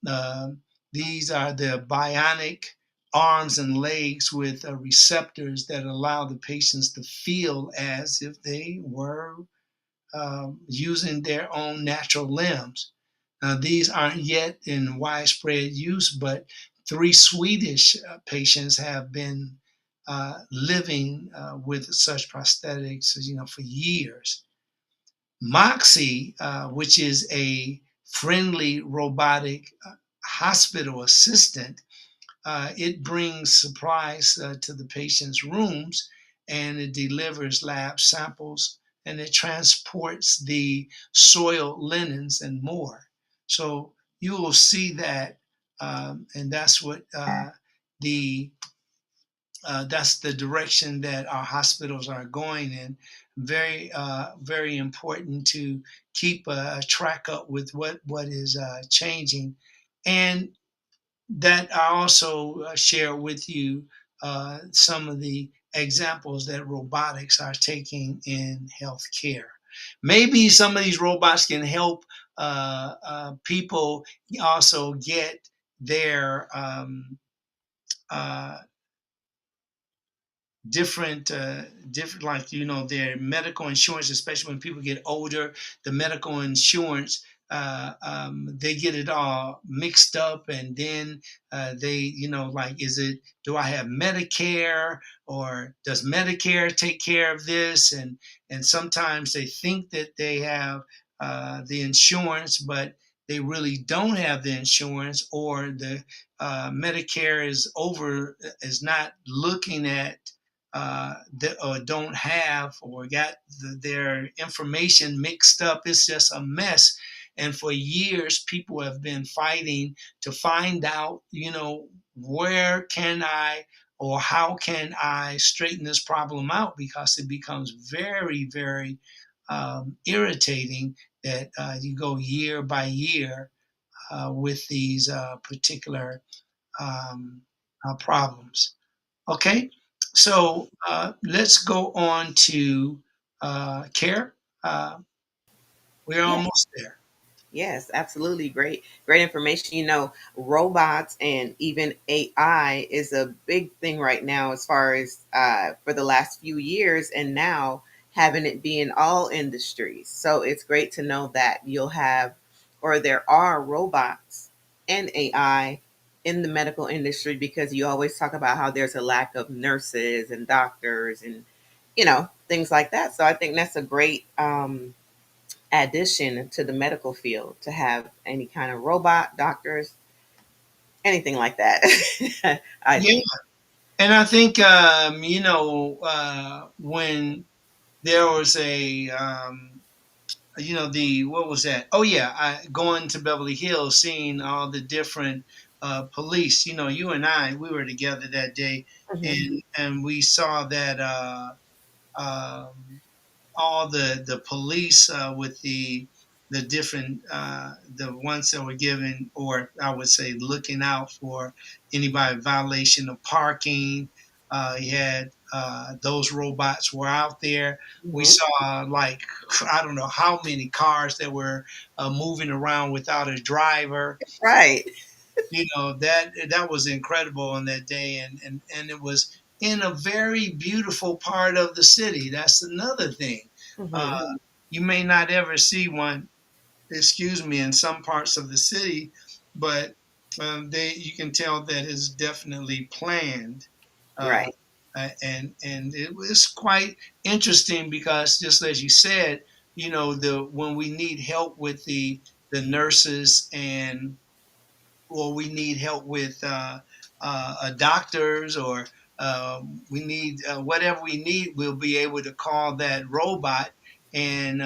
Um, these are the bionic arms and legs with receptors that allow the patients to feel as if they were using their own natural limbs. Now, these aren't yet in widespread use, but three Swedish patients have been living with such prosthetics, for years. Moxie, which is a friendly robotic hospital assistant, it brings supplies to the patient's rooms, and it delivers lab samples, and it transports the soiled linens and more. So you will see that, and the that's the direction that our hospitals are going in. Very, very important to keep track up with what is changing, and that I also share with you some of the examples that robotics are taking in healthcare. Maybe some of these robots can help people also get their uh, different, like, their medical insurance, especially when people get older. The medical insurance, they get it all mixed up, and then they, like, is it, do I have Medicare, or does Medicare take care of this? And sometimes they think that they have the insurance, but they really don't have the insurance, or the Medicare is not looking at that, or don't have, or got their information mixed up. It's just a mess. And for years, people have been fighting to find out, where can I, or how can I straighten this problem out, because it becomes very, very irritating that you go year by year with these particular um, problems. Okay, so let's go on to care. Uh, we're Yeah. almost there. Yes, absolutely. Great information. Robots and even AI is a big thing right now, as far as for the last few years, and now having it be in all industries. So it's great to know that you'll have, or there are robots and AI in the medical industry, because you always talk about how there's a lack of nurses and doctors and, things like that. So I think that's a great addition to the medical field to have any kind of robot doctors, anything like that. I Yeah, think. And I think when there was a the what was that? Oh yeah, I going to Beverly Hills, seeing all the different police. You and I, we were together that day, Hmm. and we saw that um, all the police with the different the ones that were given, or I would say looking out for anybody violation of parking. You had those robots were out there. We Hmm. saw like I don't know how many cars that were moving around without a driver. Right. That was incredible on that day, and it was in a very beautiful part of the city. That's another thing. uh, Hmm. you may not ever see one, excuse me, in some parts of the city, but they you can tell that is definitely planned. uh, Right. and it was quite interesting because just as you said, the when we need help with the nurses, and or we need help with doctors, or we need whatever we need, we'll be able to call that robot. And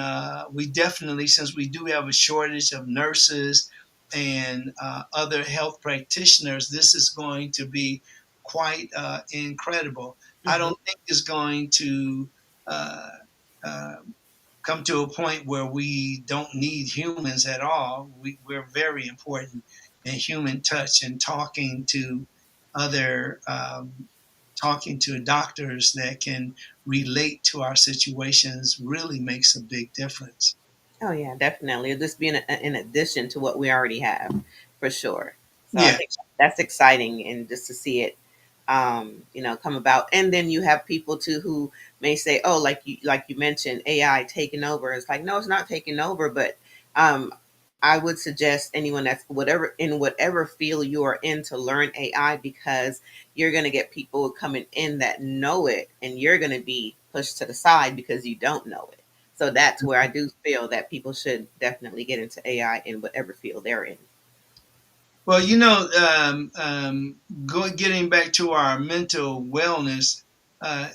we definitely, since we do have a shortage of nurses and other health practitioners, this is going to be quite incredible. I Hmm. don't think it's going to uh, uh, come to a point where we don't need humans at all. We're very important in human touch and other talking to doctors that can relate to our situations really makes a big difference. Oh yeah, definitely. It'll just be in addition to what we already have, for sure. So I Yeah. think that's exciting, and just to see it, come about. And then you have people too who may say, "Oh, like you mentioned, AI taking over." It's like, no, it's not taking over, but um, I would suggest anyone that's whatever field you are in to learn AI, because you're going to get people coming in that know it, and you're going to be pushed to the side because you don't know it. So that's where I do feel that people should definitely get into AI in whatever field they're in. Well, getting back to our mental wellness,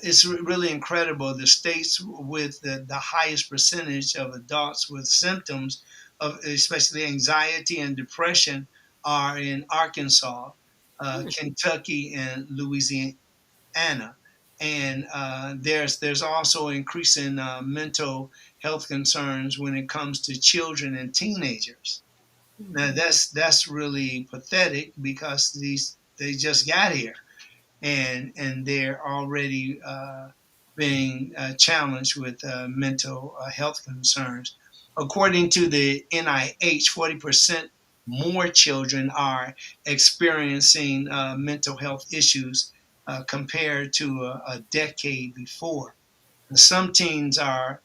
it's really incredible. The states with the highest percentage of adults with symptoms of especially anxiety and depression are in Arkansas, Hmm. Kentucky, and Louisiana. And there's also increasing mental health concerns when it comes to children and teenagers. Now Hmm. that's really pathetic because these they just got here, and they're already being challenged with mental health concerns. According to the NIH, 40% more children are experiencing mental health issues compared to a decade before. And some teens are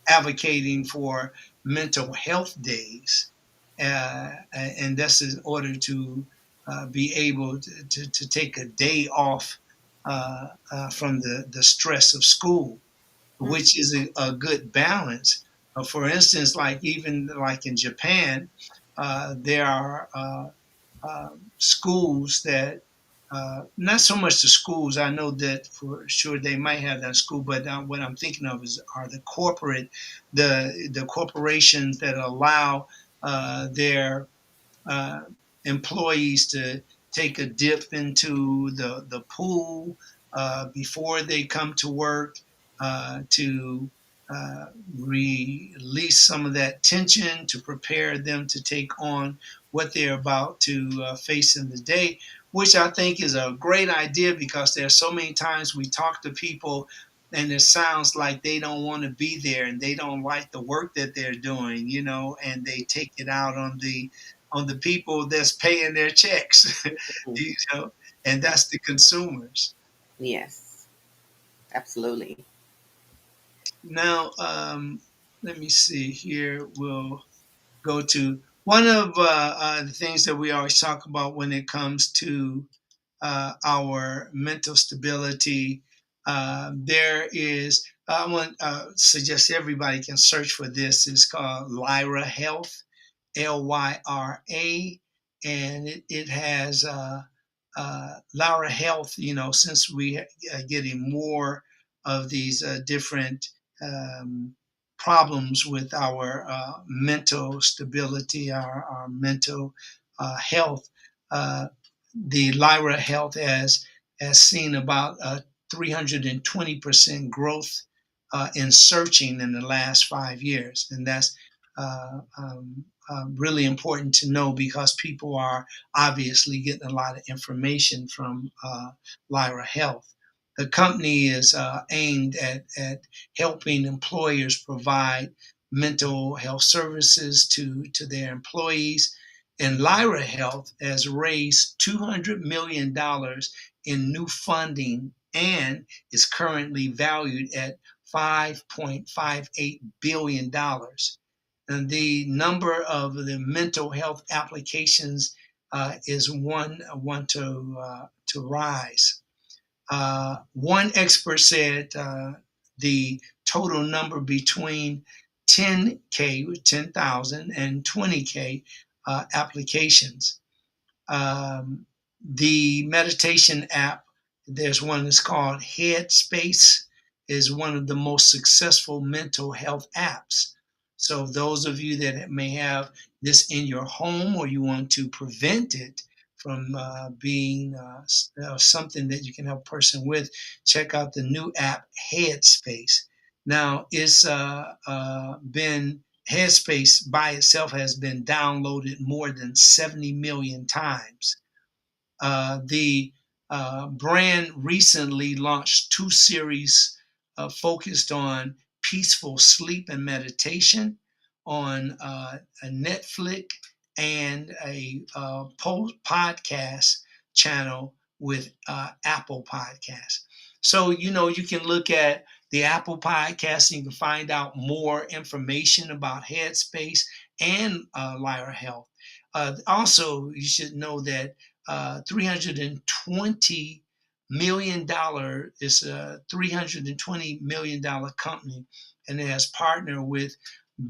advocating for mental health days, and that's in order to be able to take a day off from the stress of school, which is a good balance. For instance, like even like in Japan, there are schools that not so much the schools. I know that for sure they might have that school, but what I'm thinking of is are the corporations that allow their uh, employees to take a dip into the pool before they come to work to uh, release some of that tension to prepare them to take on what they're about to face in the day, which I think is a great idea because there are so many times we talk to people and it sounds like they don't want to be there and they don't like the work that they're doing, and they take it out on the people that's paying their checks, Hmm. you know, and that's the consumers. Yes, absolutely. Now, let me see here. We'll go to one of the things that we always talk about when it comes to our mental stability. There is, I want suggest everybody can search for this. It's called Lyra Health, Lyra, and it has Laura Health, since we are getting more of these different um, problems with our mental stability, our mental health, uh, the Lyra Health has seen about 320% growth in searching in the last 5 years. And that's really important to know because people are obviously getting a lot of information from Lyra Health. The company is aimed at helping employers provide mental health services to their employees. And Lyra Health has raised $200 million in new funding and is currently valued at $5.58 billion. And the number of the mental health applications is one to rise. One expert said the total number between 10K, 10,000, and 20K applications. Um, the meditation app, there's one that's called Headspace, is one of the most successful mental health apps. So those of you that may have this in your home or you want to prevent it from being something that you can help a person with, check out the new app Headspace. Now it's been Headspace by itself has been downloaded more than 70 million times. The brand recently launched two series focused on peaceful sleep and meditation on a Netflix and a podcast channel with Apple Podcasts. So, you can look at the Apple Podcast and you can find out more information about Headspace and Lyra Health. Also, you should know that $320 million is a $320 million company, and it has partnered with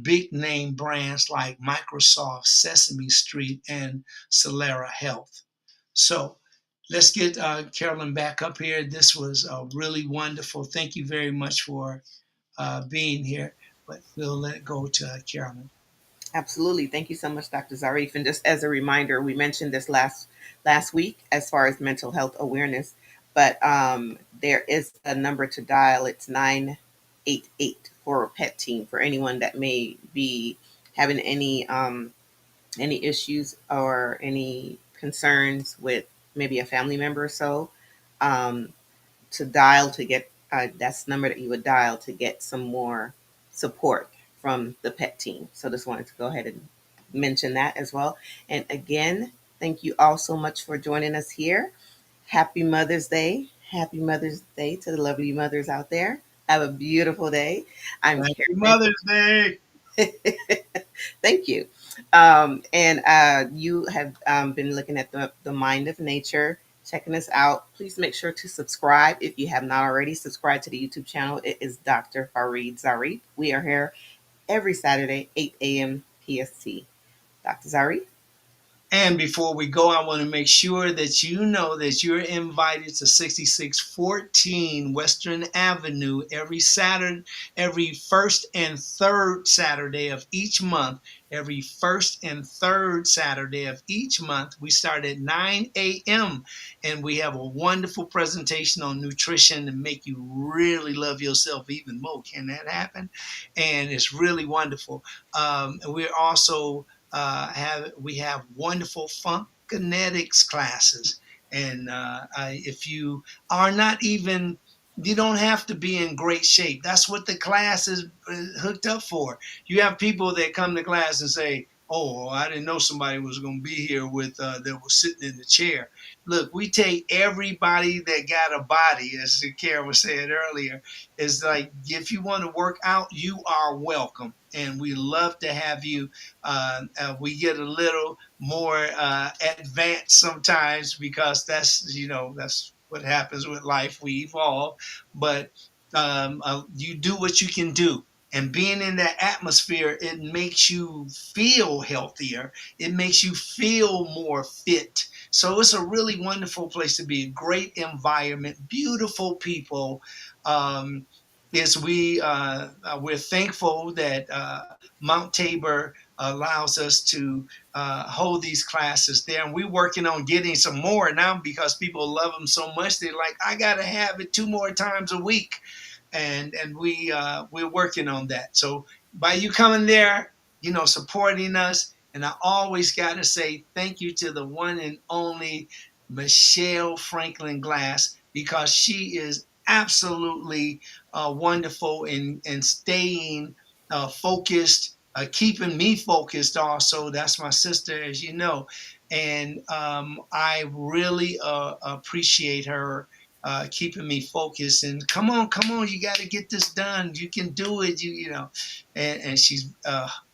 big name brands like Microsoft, Sesame Street, and Solera Health. So let's get Carolyn back up here. This was really wonderful. Thank you very much for being here, but we'll let it go to Carolyn. Absolutely. Thank you so much, Dr. Zarif. And just as a reminder, we mentioned this last week as far as mental health awareness, but there is a number to dial. It's 988 for a pet team for anyone that may be having any issues or any concerns with maybe a family member or so. Um, to dial to get that's the number that you would dial to get some more support from the pet team. So just wanted to go ahead and mention that as well. And again, thank you all so much for joining us here. Happy Mother's Day. Happy Mother's Day to the lovely mothers out there. Have a beautiful day. I'm Happy Karen. Mother's Day. Thank you. And you have been looking at the Mind of Nature, checking us out. Please make sure to subscribe if you have not already. Subscribe to the YouTube channel. It is Dr. Farid Zarif. We are here every Saturday, 8 a.m. PST. Dr. Zarif? And before we go, I want to make sure that you know that you're invited to 6614 Western Avenue every Saturday, every first and third Saturday of each month. Every first and third Saturday of each month, we start at 9 a.m. and we have a wonderful presentation on nutrition to make you really love yourself even more. Can that happen? And it's really wonderful. And we're also we have wonderful Funkinetics classes, and if you are not even you don't have to be in great shape. That's what the class is hooked up for. You have people that come to class and say, "Oh, I didn't know somebody was going to be here with that was sitting in the chair." Look, we take everybody that got a body, as Kara was saying earlier. It's like if you want to work out, you are welcome, and we love to have you. We get a little more advanced sometimes because that's what happens with life. We evolve, but you do what you can do. And being in that atmosphere, it makes you feel healthier. It makes you feel more fit. So it's a really wonderful place to be. Great environment, beautiful people. Um, is we're thankful that Mount Tabor allows us to hold these classes there, and we're working on getting some more now because people love them so much. They're like, I gotta have it 2 more times a week, and we're working on that. So by you coming there, supporting us, and I always got to say thank you to the one and only Michelle Franklin Glass, because she is absolutely wonderful in staying focused, keeping me focused. Also, that's my sister, as you know, and I really appreciate her keeping me focused and come on, you got to get this done. You can do it. And she's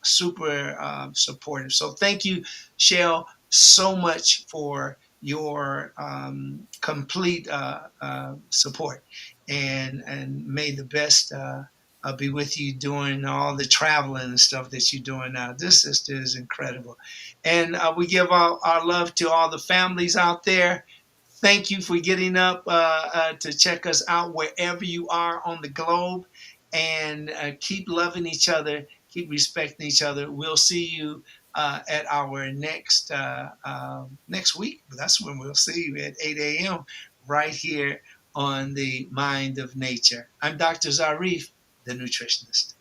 super supportive. So thank you, Shell, so much for your complete support, and may the best be with you doing all the traveling and stuff that you're doing now. This sister is incredible, and we give our love to all the families out there. Thank you for getting up to check us out wherever you are on the globe, and keep loving each other, keep respecting each other. We'll see you at our next week. That's when we'll see you at 8 a.m. right here on the Mind of Nature. I'm Dr. Zarif, the nutritionist.